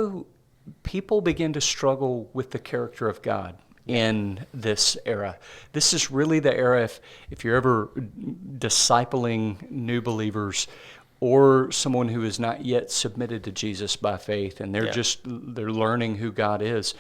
also, people begin to struggle with the character of God in this era. This is really the era, if you're ever discipling new believers or someone who is not yet submitted to Jesus by faith, and they're learning who God is.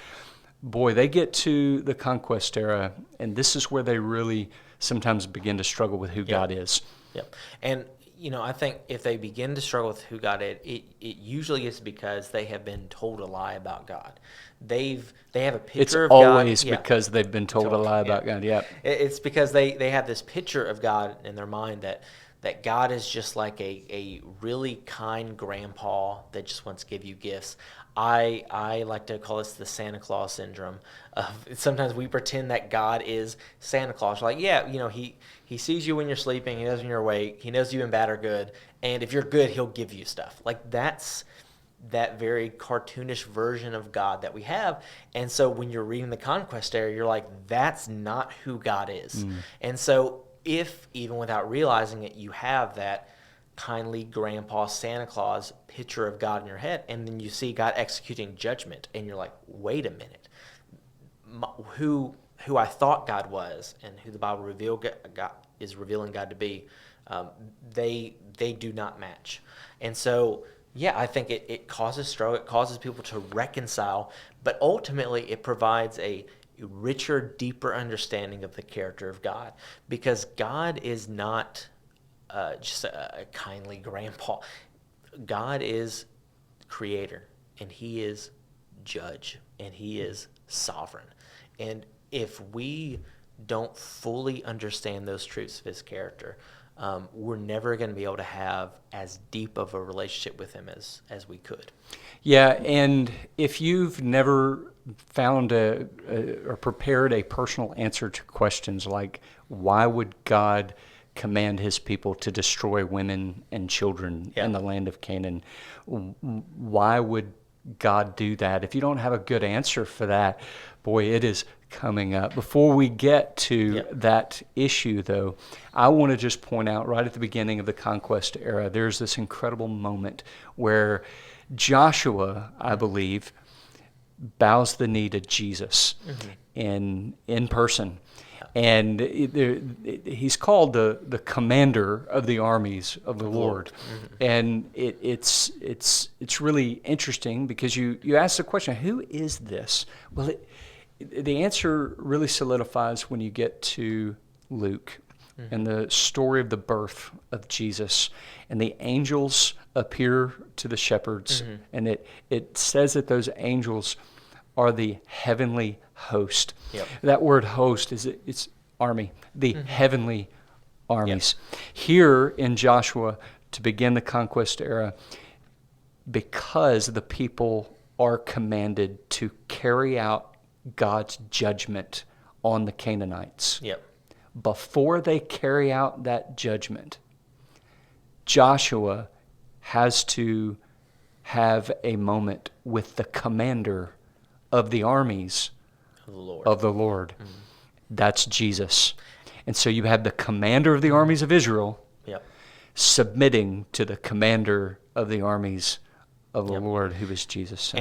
Boy, they get to the conquest era, and this is where they really sometimes begin to struggle with who God is. Yep. And I think if they begin to struggle with who God is, it usually is because they have been told a lie about God. They have a picture of God. It's always because they've been told a lie about God. Yeah. It's because they have this picture of God in their mind that God is just like a really kind grandpa that just wants to give you gifts. I like to call this the Santa Claus syndrome. Sometimes we pretend that God is Santa Claus. Like, he sees you when you're sleeping, he knows when you're awake, he knows you've been bad or good, and if you're good, he'll give you stuff. Like, that's that very cartoonish version of God that we have. And so when you're reading the Conquest era, you're like, that's not who God is. And so if, even without realizing it, you have that kindly grandpa Santa Claus picture of God in your head, and then you see God executing judgment, and you're like, wait a minute, who I thought God was and who the Bible is revealing God to be, they do not match. And so I think it causes struggle, it causes people to reconcile, but ultimately it provides a richer, deeper understanding of the character of God, because God is not just a kindly grandpa. God is creator, and he is judge, and he is sovereign. And if we don't fully understand those truths of his character, we're never going to be able to have as deep of a relationship with him as we could. Yeah, and if you've never found or prepared a personal answer to questions like, why would God command his people to destroy women and children in the land of Canaan? Why would God do that? If you don't have a good answer for that, boy, it is coming up. Before we get to that issue, though, I want to just point out right at the beginning of the Conquest era, there's this incredible moment where Joshua, I believe, bows the knee to Jesus in person. And he's called the commander of the armies of the Lord. And it's really interesting because you ask the question, who is this? Well, the answer really solidifies when you get to Luke and the story of the birth of Jesus. And the angels appear to the shepherds. And it says that those angels are the heavenly host. That word host it's army, the heavenly armies. Here in Joshua, to begin the conquest era, because the people are commanded to carry out God's judgment on the Canaanites. Before they carry out that judgment, Joshua has to have a moment with the commander of the armies of the Lord. That's Jesus. And so you have the commander of the armies of Israel submitting to the commander of the armies of the Lord, who is Jesus.